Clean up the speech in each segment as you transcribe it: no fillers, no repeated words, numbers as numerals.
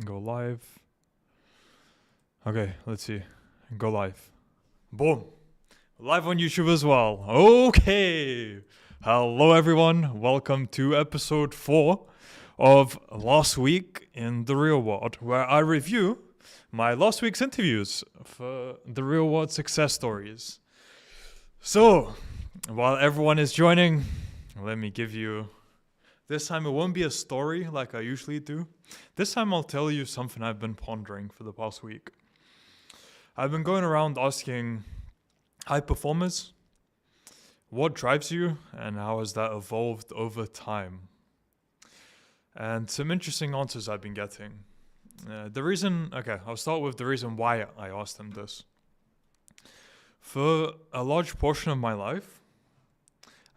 Go live. Okay, let's see. Go live. Boom. Live on YouTube as well. Okay. Hello, everyone. Welcome to episode 4 of Last Week in the Real World, where I review my last week's interviews for the real world success stories. So, while everyone is joining, let me give you... This time it won't be a story like I usually do. This time I'll tell you something I've been pondering for the past week. I've been going around asking high performers, what drives you and how has that evolved over time? And some interesting answers I've been getting. I'll start with the reason why I asked them this. For a large portion of my life,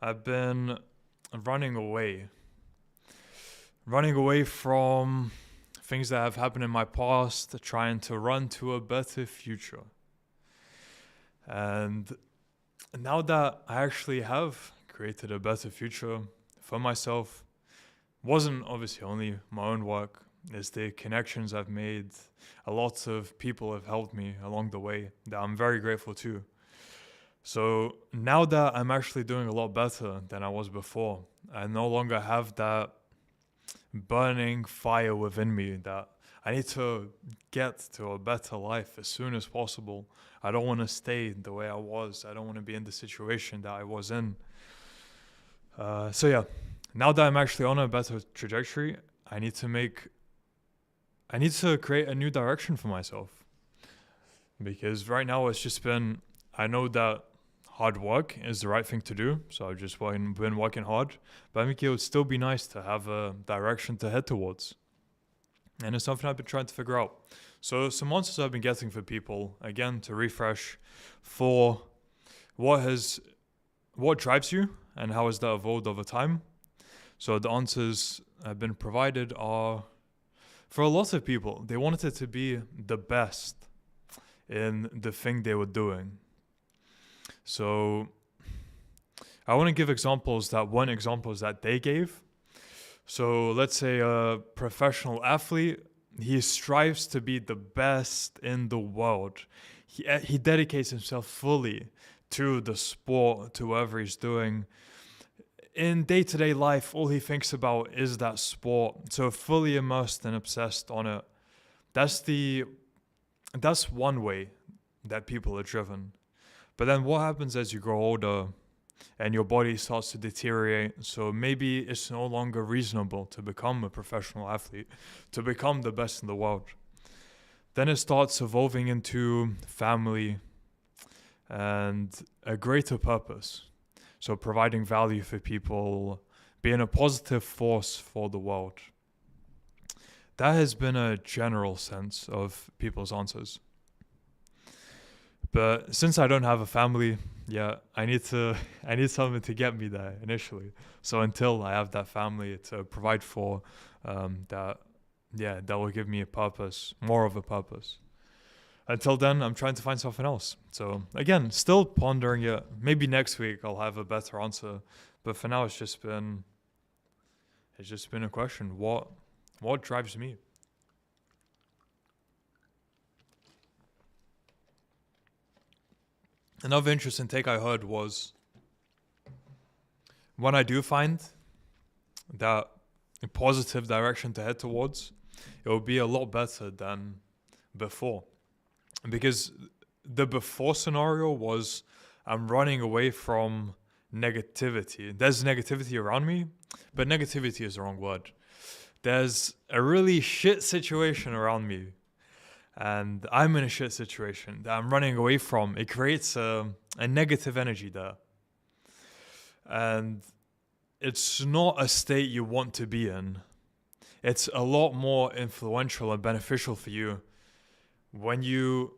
I've been running away from things that have happened in my past, trying to run to a better future. And now that I actually have created a better future for myself, wasn't obviously only my own work, it's the connections I've made. A lot of people have helped me along the way that I'm very grateful to. So now that I'm actually doing a lot better than I was before, I no longer have that burning fire within me that I need to get to a better life as soon as possible. I don't want to stay the way I was. I don't want to be in the situation that I was in. Now that I'm actually on a better trajectory, I need to create a new direction for myself. Because right now it's just been, I know that hard work is the right thing to do, so I've just been working hard. But I think it would still be nice to have a direction to head towards. And it's something I've been trying to figure out. So some answers I've been getting for people, again, to refresh, for what drives you and how has that evolved over time. So the answers I've been provided are, for a lot of people, they wanted it to be the best in the thing they were doing. So I want to give examples that weren't examples that they gave. So let's say a professional athlete, he strives to be the best in the world. He dedicates himself fully to the sport, to whatever he's doing. In day-to-day life, all he thinks about is that sport. So fully immersed and obsessed on it. That's one way that people are driven. But then what happens as you grow older and your body starts to deteriorate? So maybe it's no longer reasonable to become a professional athlete, to become the best in the world. Then it starts evolving into family and a greater purpose. So providing value for people, being a positive force for the world. That has been a general sense of people's answers. But since I don't have a family yet, I need something to get me there initially. So until I have that family to provide for, that will give me a purpose, more of a purpose. Until then, I'm trying to find something else. So again, still pondering it. Maybe next week I'll have a better answer. But for now, it's just been a question. What drives me? Another interesting take I heard was, when I do find that a positive direction to head towards, it will be a lot better than before. Because the before scenario was, I'm running away from negativity. There's negativity around me, but negativity is the wrong word. There's a really shit situation around me. And I'm in a shit situation that I'm running away from. It creates a negative energy there. And it's not a state you want to be in. It's a lot more influential and beneficial for you when you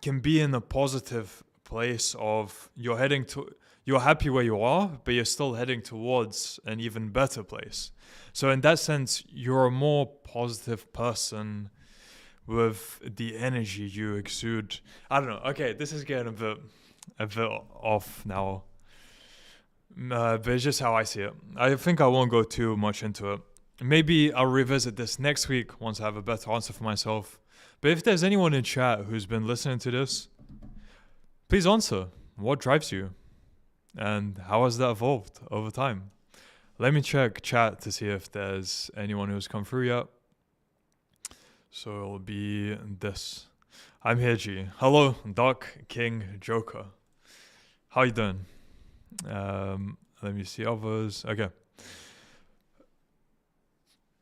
can be in a positive place of you're happy where you are, but you're still heading towards an even better place. So in that sense, you're a more positive person with the energy you exude. I don't know. Okay, this is getting a bit off now. But it's just how I see it. I think I won't go too much into it. maybe I'll revisit this next week once I have a better answer for myself. But if there's anyone in chat who's been listening to this, please answer. What drives you? And how has that evolved over time? Let me check chat to see if there's anyone who's come through yet. So it'll be this. I'm here, G. Hello, Doc, King, Joker. How you doing? Let me see others. Okay.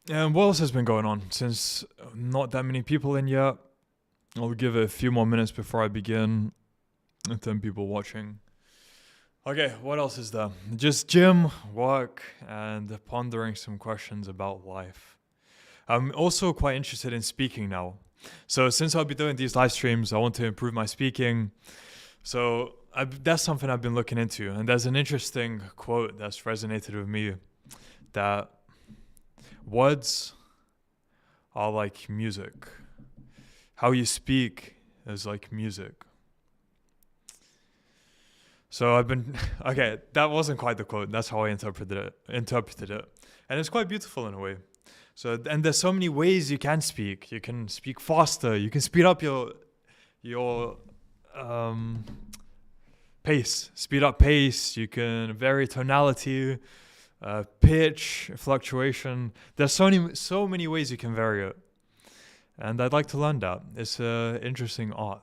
And what else has been going on? Since not that many people in yet, I'll give it a few more minutes before I begin. And 10 people watching. Okay, what else is there? Just gym, work, and pondering some questions about life. I'm also quite interested in speaking now. So since I'll be doing these live streams, I want to improve my speaking. So that's something I've been looking into. And there's an interesting quote that's resonated with me, that words are like music. How you speak is like music. So I've been, okay, that wasn't quite the quote. That's how I interpreted it. And it's quite beautiful in a way. So, and there's so many ways you can speak. You can speak faster. You can speed up your pace. Speed up pace. You can vary tonality, pitch, fluctuation. There's so many ways you can vary it. And I'd like to learn that. It's an interesting art.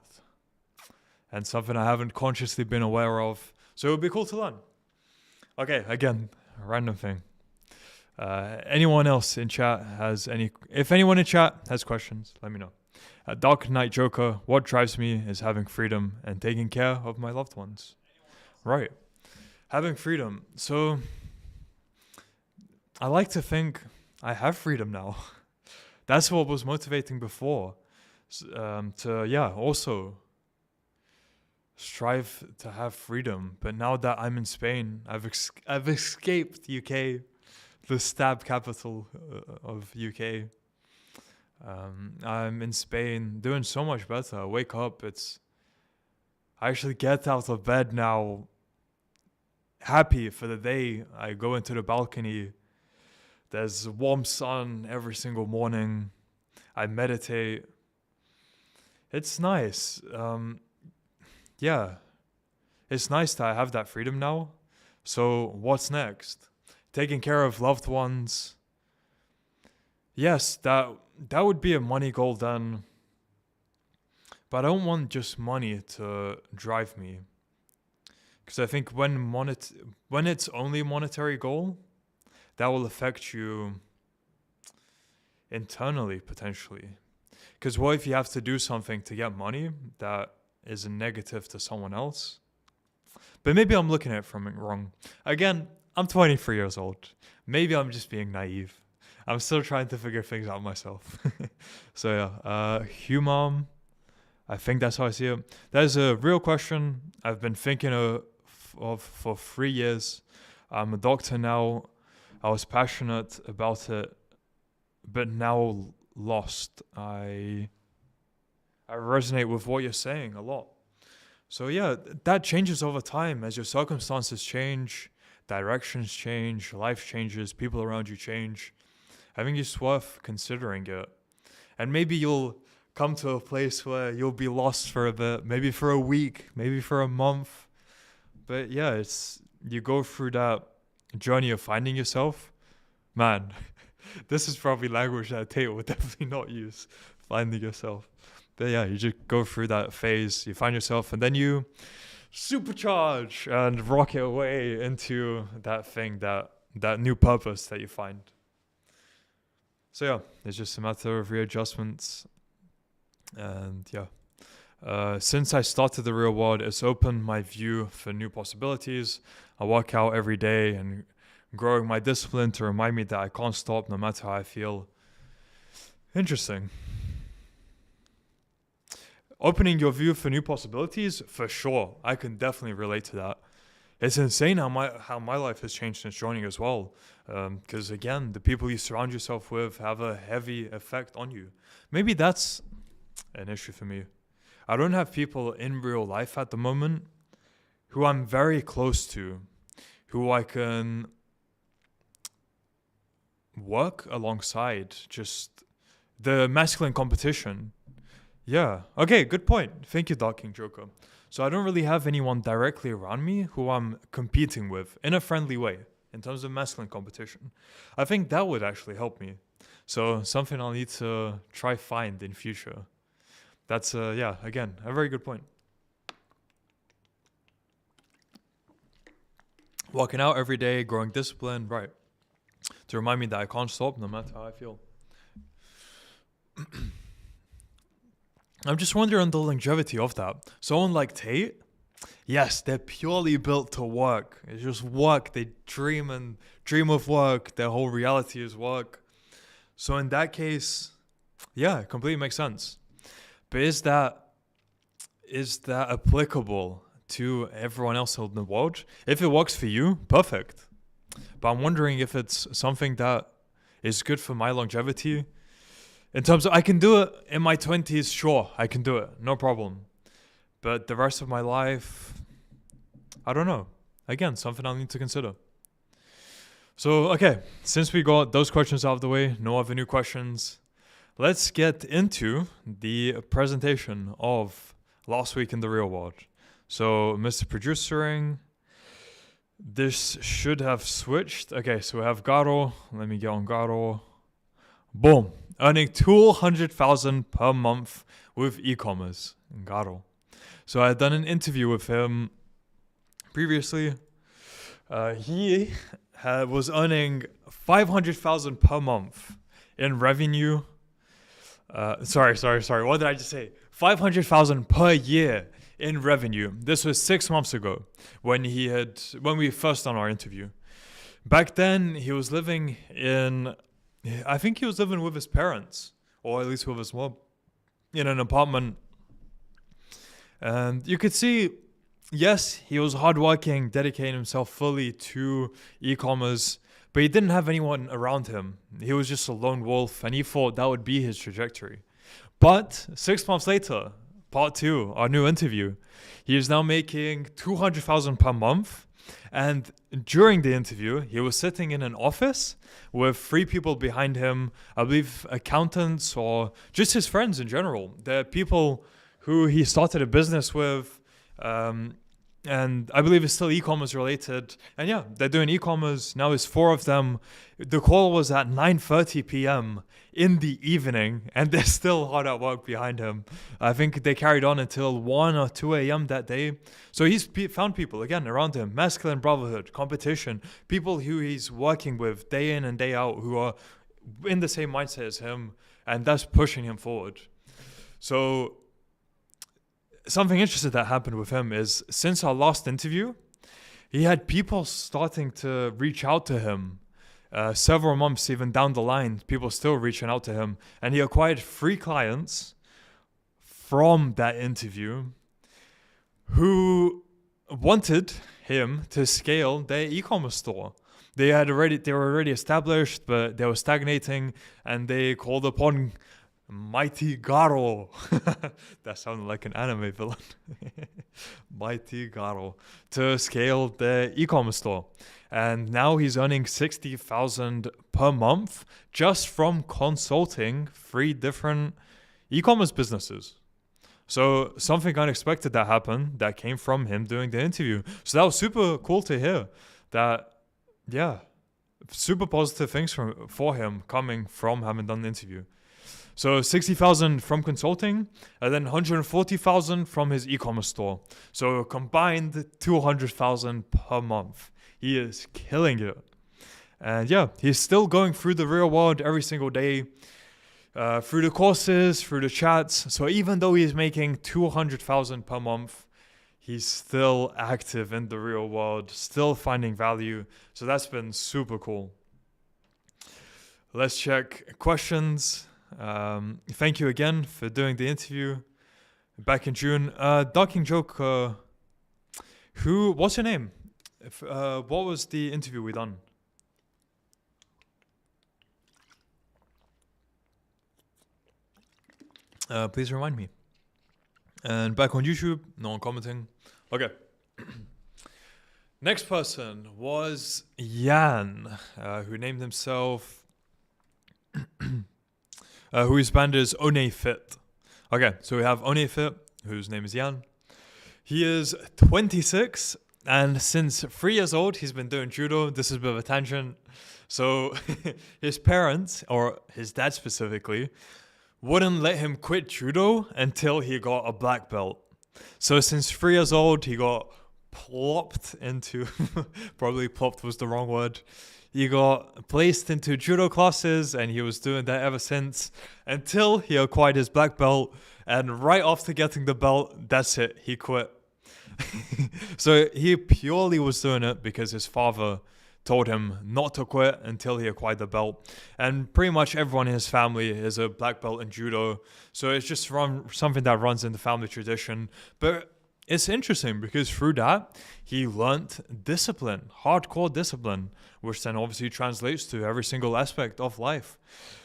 And something I haven't consciously been aware of. So it would be cool to learn. Okay, again, a random thing. Anyone else in chat has if anyone in chat has questions, let me know. Dark Knight Joker, what drives me is having freedom and taking care of my loved ones. Right. Having freedom. So I like to think I have freedom now. That's what was motivating before. Also strive to have freedom. But now that I'm in Spain, I've escaped UK, the stab capital of UK. I'm in Spain, doing so much better. I wake up, I actually get out of bed now, happy for the day. I go into the balcony. There's warm sun every single morning. I meditate. It's nice. It's nice that I have that freedom now. So what's next? Taking care of loved ones. Yes, that would be a money goal then. But I don't want just money to drive me. Because I think when it's only a monetary goal, that will affect you internally, potentially. Because what if you have to do something to get money that is a negative to someone else? But maybe I'm looking at it from it wrong. Again, I'm 23 years old. Maybe I'm just being naive. I'm still trying to figure things out myself. So yeah, Humam, I think that's how I see it. That is a real question I've been thinking of for 3 years. I'm a doctor now. I was passionate about it, but now lost. I resonate with what you're saying a lot. So yeah, that changes over time as your circumstances change, directions change, life changes, people around you change. I think it's worth considering it. And maybe you'll come to a place where you'll be lost for a bit, maybe for a week, maybe for a month. But yeah, you go through that journey of finding yourself. Man, this is probably language that Tate would definitely not use, finding yourself. But yeah, you just go through that phase, you find yourself, and then you supercharge and rocket away into that thing, that new purpose that you find. So yeah, it's just a matter of readjustments. And yeah, since I started the real world, it's opened my view for new possibilities. I work out every day and growing my discipline to remind me that I can't stop no matter how I feel. Interesting. Opening your view for new possibilities, for sure. I can definitely relate to that. It's insane how my life has changed since joining as well. Because again, the people you surround yourself with have a heavy effect on you. Maybe that's an issue for me. I don't have people in real life at the moment who I'm very close to, who I can work alongside just the masculine competition. Yeah. Okay, good point. Thank you, Dark King Joker. So I don't really have anyone directly around me who I'm competing with in a friendly way in terms of masculine competition. I think that would actually help me. So something I'll need to try find in future. That's yeah, again, a very good point. Walking out every day, growing discipline, right. To remind me that I can't stop no matter how I feel. I'm just wondering the longevity of that. Someone like Tate, yes, they're purely built to work. It's just work. They dream of work. Their whole reality is work. So in that case, yeah, it completely makes sense. But is that applicable to everyone else in the world? If it works for you, perfect. But I'm wondering if it's something that is good for my longevity. In terms of, I can do it in my 20s, sure, I can do it, no problem. But the rest of my life, I don't know. Again, something I'll need to consider. So, okay, since we got those questions out of the way, no other new questions, let's get into the presentation of last week in the real world. So, Mr. Producering, this should have switched. Okay, so we have Garo. Let me get on Garo. Boom. Earning 200,000 per month with e-commerce in Garo. So I had done an interview with him previously. He was earning 500,000 per month in revenue. Sorry. What did I just say? 500,000 per year in revenue. This was 6 months ago when we first done our interview. Back then, he was living in, I think he was living with his parents, or at least with his mom, in an apartment. And you could see, yes, he was hardworking, dedicating himself fully to e-commerce, but he didn't have anyone around him. He was just a lone wolf, and he thought that would be his trajectory. But 6 months later, part 2, our new interview, he is now making 200,000 per month. And during the interview, he was sitting in an office with 3 people behind him, I believe accountants or just his friends in general. They're people who he started a business with, and I believe it's still e-commerce related. And yeah, they're doing e-commerce. Now it's 4 of them. The call was at 9:30 p.m. in the evening, and they're still hard at work behind him. I think they carried on until 1 or 2 a.m. that day. So he's found people, again, around him. Masculine brotherhood, competition, people who he's working with day in and day out who are in the same mindset as him, and that's pushing him forward. So something interesting that happened with him is since our last interview, he had people starting to reach out to him. Several months even down the line, people still reaching out to him. And he acquired 3 clients from that interview who wanted him to scale their e-commerce store. They were already established, but they were stagnating, and they called upon Mighty Garo. That sounded like an anime villain. Mighty Garo to scale the e-commerce store. And now he's earning 60,000 per month just from consulting 3 different e-commerce businesses. So something unexpected that happened that came from him doing the interview. So that was super cool to hear. That, yeah, super positive things for him coming from having done the interview. So 60,000 from consulting, and then 140,000 from his e-commerce store. So combined 200,000 per month. He is killing it. And yeah, he's still going through the real world every single day, through the courses, through the chats. So even though he's making 200,000 per month, he's still active in the real world, still finding value. So that's been super cool. Let's check questions. Thank you again for doing the interview back in June. Dark King Joke, what's your name? What was the interview we done? Please remind me. And back on YouTube, no one commenting. Okay. Next person was Jan, who named himself whose band is One Fit. Okay, so we have One Fit, whose name is Jan. He is 26, and since 3 years old, he's been doing judo. This is a bit of a tangent. So his parents, or his dad specifically, wouldn't let him quit judo until he got a black belt. So since 3 years old, he got plopped into, probably plopped was the wrong word. He got placed into judo classes, and he was doing that ever since until he acquired his black belt. And right after getting the belt, that's it, he quit. So he purely was doing it because his father told him not to quit until he acquired the belt. And pretty much everyone in his family is a black belt in judo. So it's just something that runs in the family tradition. But it's interesting because through that, he learned discipline, hardcore discipline, which then obviously translates to every single aspect of life.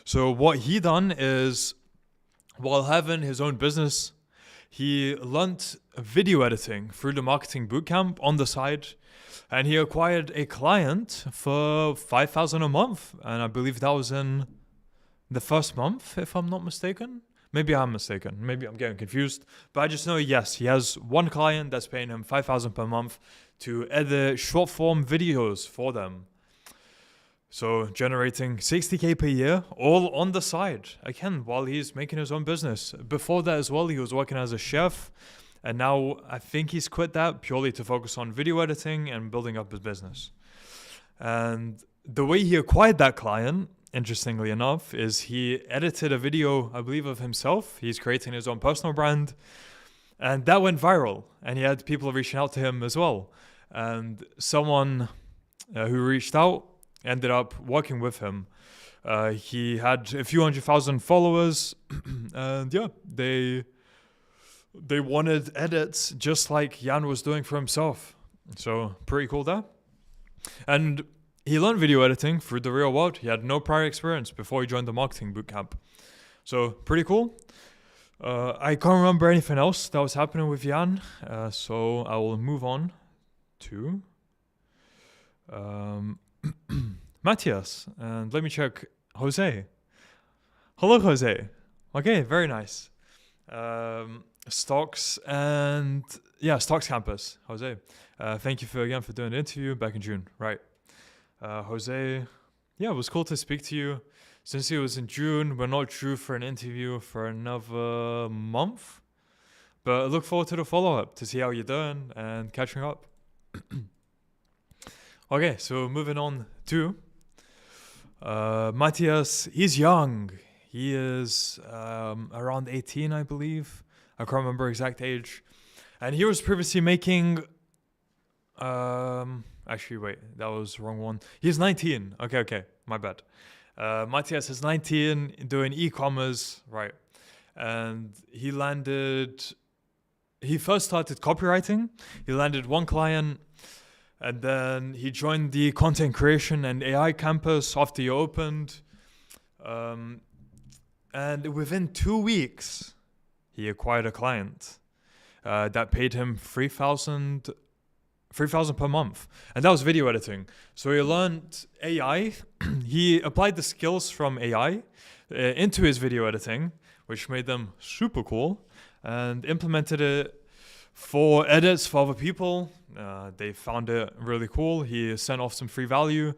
So what he done is, while having his own business, he learned video editing through the marketing bootcamp on the side. And he acquired a client for $5,000 a month. And I believe that was in the first month, if I'm not mistaken. Maybe I'm mistaken. Maybe I'm getting confused. But I just know, yes, he has one client that's paying him $5,000 per month to edit short form videos for them. So generating $60K per year, all on the side. Again, while he's making his own business. Before that as well, he was working as a chef. And now I think he's quit that purely to focus on video editing and building up his business. And the way he acquired that client, interestingly enough, is he edited a video, I believe, of himself. He's creating his own personal brand. And that went viral. And he had people reaching out to him as well. And someone who reached out ended up working with him. He had a few 100,000 followers. And yeah, they wanted edits just like Jan was doing for himself. So pretty cool there. And he learned video editing through the real world. He had no prior experience before he joined the marketing bootcamp. So pretty cool. I can't remember anything else that was happening with Jan. So I will move on to Matthias. And let me check Jose. Hello, Jose. Okay, very nice. Stocks campus, Jose. Thank you again for doing the interview back in June, right? Jose, yeah, it was cool to speak to you. Since it was in June, we're not due for an interview for another month, but I look forward to the follow-up to see how you're doing and catching up. Okay, so moving on to Matthias. He's young. He is around 18, I believe. I can't remember exact age. And he was previously making... actually, wait, that was the wrong one. He's 19. Okay, my bad. Matthias is 19, doing e-commerce, right. And he first started copywriting. He landed one client. And then he joined the content creation and AI campus after he opened. And within 2 weeks... he acquired a client that paid him $3,000 per month. And that was video editing. So he learned AI. He applied the skills from AI into his video editing, which made them super cool, and implemented it for edits for other people. They found it really cool. He sent off some free value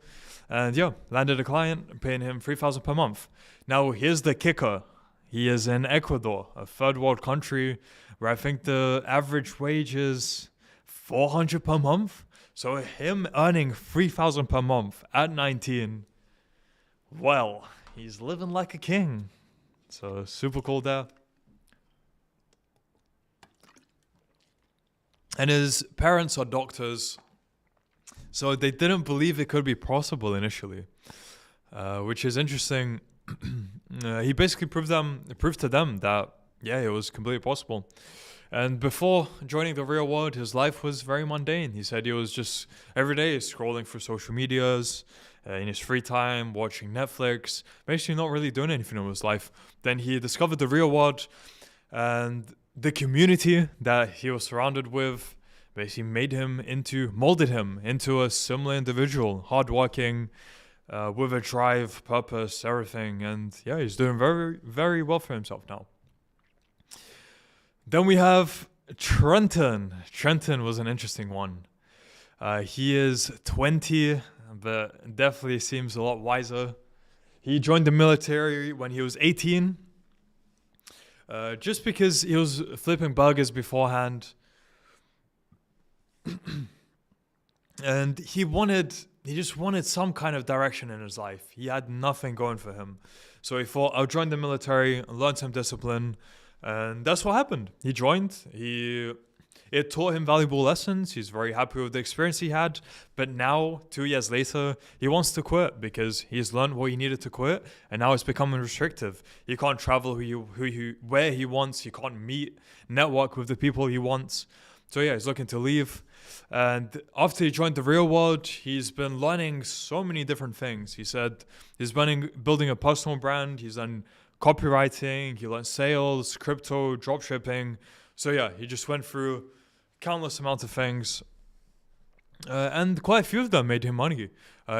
and landed a client paying him $3,000 per month. Now, here's the kicker. He is in Ecuador, a third world country where I think the average wage is $400 per month. So him earning $3,000 per month at 19, well, he's living like a king. So super cool there. And his parents are doctors, so they didn't believe it could be possible initially, which is interesting. He basically proved to them that it was completely possible. And before joining the real world, his life was very mundane. He said he was just every day scrolling through social medias, in his free time, watching Netflix, basically not really doing anything in his life. Then he discovered the real world, and the community that he was surrounded with basically molded him into a similar individual, hardworking, with a drive, purpose, everything. And yeah, he's doing very, very well for himself now. Then we have Trenton. Trenton was an interesting one. He is 20, but definitely seems a lot wiser. He joined the military when he was 18. Just because he was flipping burgers beforehand. And he just wanted some kind of direction in his life. He had nothing going for him. So he thought, I'll join the military, learn some discipline. And that's what happened. He joined. It taught him valuable lessons. He's very happy with the experience he had. But now, 2 years later, he wants to quit because he's learned what he needed to quit. And now it's becoming restrictive. He can't travel where he wants. He can't network with the people he wants. So yeah, he's looking to leave. And after he joined the real world, he's been learning so many different things. He said he's building a personal brand. He's done copywriting. He learned sales, crypto, dropshipping. So yeah, he just went through countless amounts of things. And quite a few of them made him money.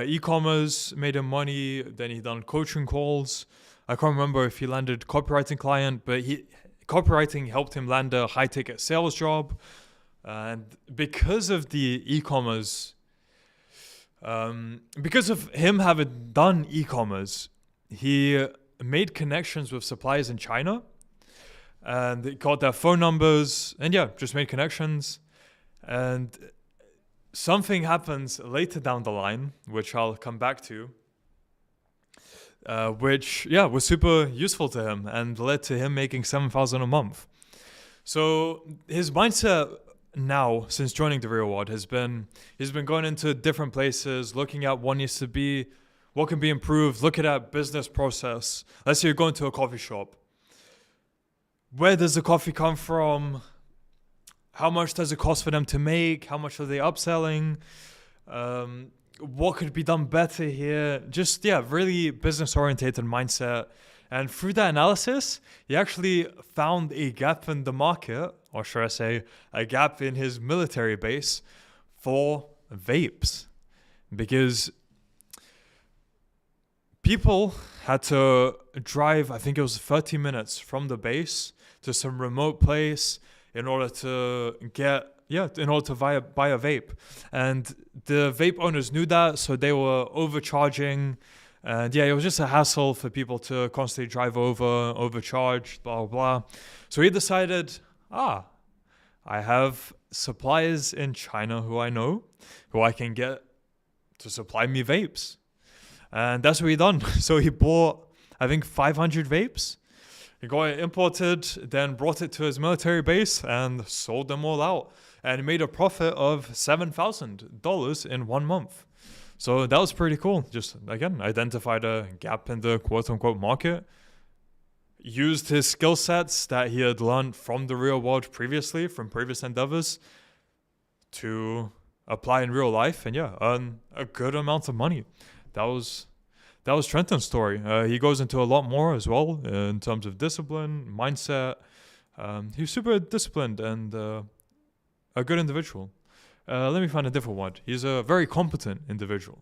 E-commerce made him money. Then he done coaching calls. I can't remember if he landed copywriting client, but copywriting helped him land a high ticket sales job. And because of the e-commerce, because of him having done e-commerce, he made connections with suppliers in China, and he got their phone numbers, and yeah, just made connections. And something happens later down the line, which I'll come back to, which was super useful to him and led to him making $7,000 a month. So his mindset now, since joining the real world, he's been going into different places, looking at what needs to be, what can be improved, looking at business process. Let's say you're going to a coffee shop. Where does the coffee come from? How much does it cost for them to make? How much are they upselling? What could be done better here? Just, really business-oriented mindset. And through that analysis, he actually found a gap in the market, or should I say, a gap in his military base for vapes. Because people had to drive, I think it was 30 minutes from the base to some remote place in order to buy a vape. And the vape owners knew that, so they were overcharging. And it was just a hassle for people to constantly drive overcharge, blah, blah, blah. So he decided, I have suppliers in China who I know, who I can get to supply me vapes. And that's what he done. So he bought, I think, 500 vapes. He got it imported, then brought it to his military base and sold them all out. And he made a profit of $7,000 in 1 month. So that was pretty cool. Just, again, identified a gap in the quote-unquote market, used his skill sets that he had learned from the real world previously, from previous endeavors, to apply in real life and, earn a good amount of money. That was Trenton's story. He goes into a lot more as well in terms of discipline, mindset. He's super disciplined and a good individual. Let me find a different one. He's a very competent individual.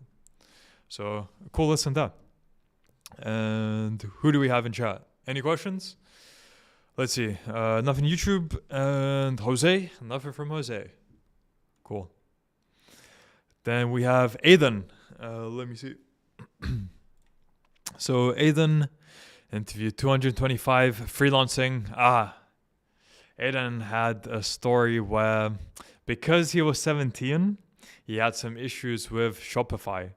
So, cool listen there. And who do we have in chat? Any questions? Let's see. Nothing YouTube. And Jose. Nothing from Jose. Cool. Then we have Aiden. Let me see. So, Aiden, interview 225, freelancing. Aiden had a story where, because he was 17, he had some issues with Shopify.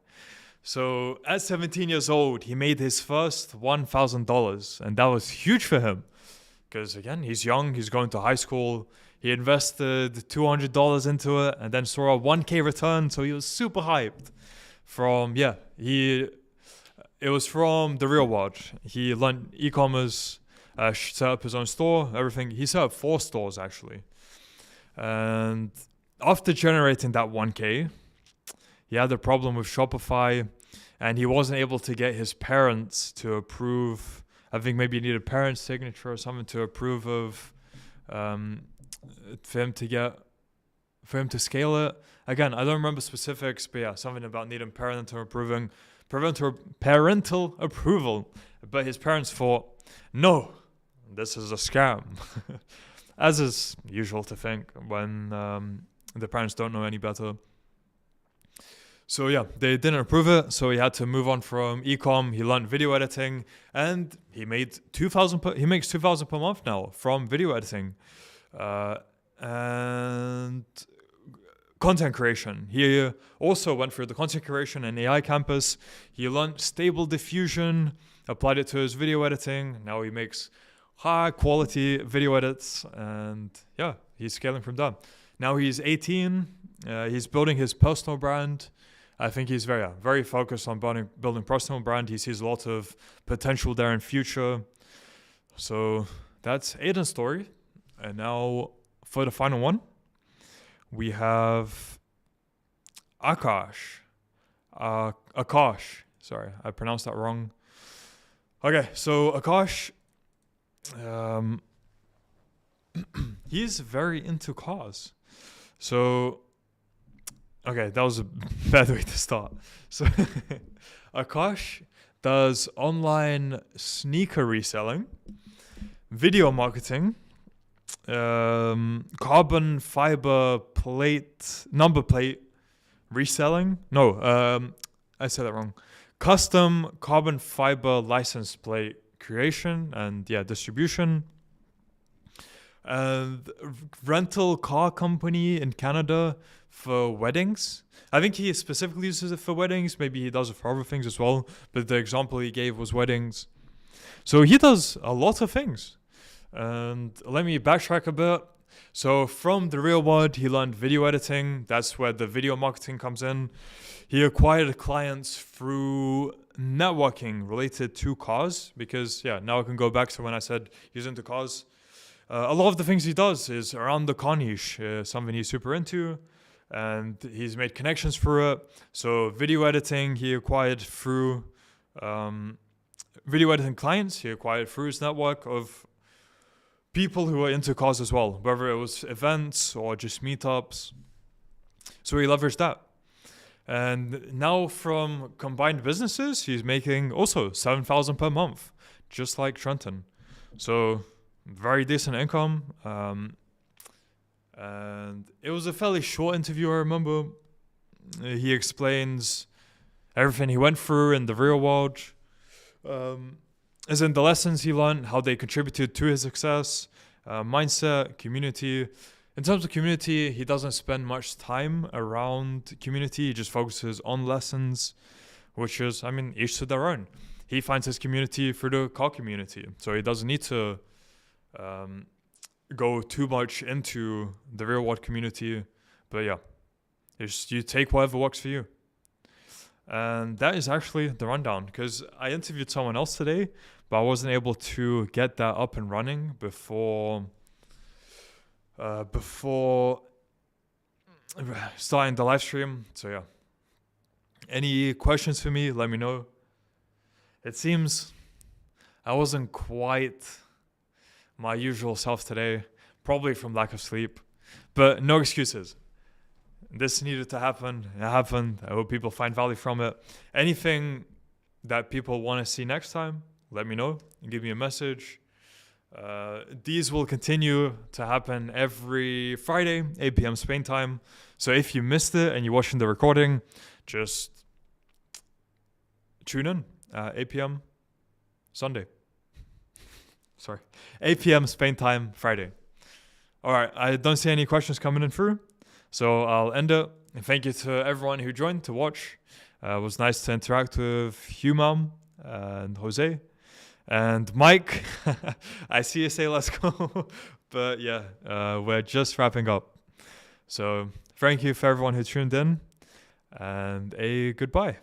So at 17 years old, he made his first $1,000, and that was huge for him. Because again, he's young, he's going to high school. He invested $200 into it and then saw a 1K return, so he was super hyped. It was from the real world. He learned e-commerce, set up his own store, everything. He set up 4 stores actually. And after generating that 1K, he had a problem with Shopify and he wasn't able to get his parents to approve. I think maybe he needed parents' signature or something to approve of, for him to scale it. Again, I don't remember specifics, but something about needing parents to approving. parental approval. But his parents thought, no, this is a scam. As is usual to think when the parents don't know any better. So yeah, they didn't approve it, so he had to move on from ecom. He learned video editing, and he made 2,000. He makes 2,000 per month now from video editing, and content creation. He also went through the content creation and AI campus. He learned Stable Diffusion, applied it to his video editing. Now he makes high quality video edits, and yeah, he's scaling from that. Now he's 18. He's building his personal brand. I think he's very focused on building personal brand. He sees a lot of potential there in future. So that's Aiden's story. And now for the final one, we have Akash. Akash. Sorry, I pronounced that wrong. Okay, so Akash, he's very into cars. So, okay, that was a bad way to start. So, Akash does online sneaker reselling, video marketing, carbon fiber number plate reselling. No, I said that wrong. Custom carbon fiber license plate creation and distribution. And rental car company in Canada for weddings. I think he specifically uses it for weddings. Maybe he does it for other things as well. But the example he gave was weddings. So he does a lot of things. And let me backtrack a bit. So from the real world, he learned video editing. That's where the video marketing comes in. He acquired clients through networking related to cars. Because, now I can go back to when I said he's into cars. A lot of the things he does is around the car niche, something he's super into, and he's made connections through it. So video editing, he acquired through video editing clients. He acquired through his network of people who are into cars as well, whether it was events or just meetups. So he leveraged that. And now from combined businesses, he's making also 7,000 per month, just like Trenton. So very decent income. And it was a fairly short interview, I remember. He explains everything he went through in the real world. As in the lessons he learned, how they contributed to his success, mindset, community. In terms of community, he doesn't spend much time around community. He just focuses on lessons, which is, each to their own. He finds his community through the car community. So he doesn't need to go too much into the real world community. But you take whatever works for you. And that is actually the rundown, because I interviewed someone else today, but I wasn't able to get that up and running before starting the live stream. So any questions for me, let me know. It seems I wasn't quite my usual self today, probably from lack of sleep, but no excuses. This needed to happen. It happened. I hope people find value from it. Anything that people want to see next time, let me know and give me a message. These will continue to happen every Friday, 8 p.m. Spain time. So if you missed it and you're watching the recording, just tune in 8 p.m. Sunday. Sorry, 8 p.m. Spain time, Friday. All right, I don't see any questions coming in through, so I'll end it. And thank you to everyone who joined to watch. It was nice to interact with Humam and Jose. And Mike, I see you say let's go. But we're just wrapping up. So thank you for everyone who tuned in, and a goodbye.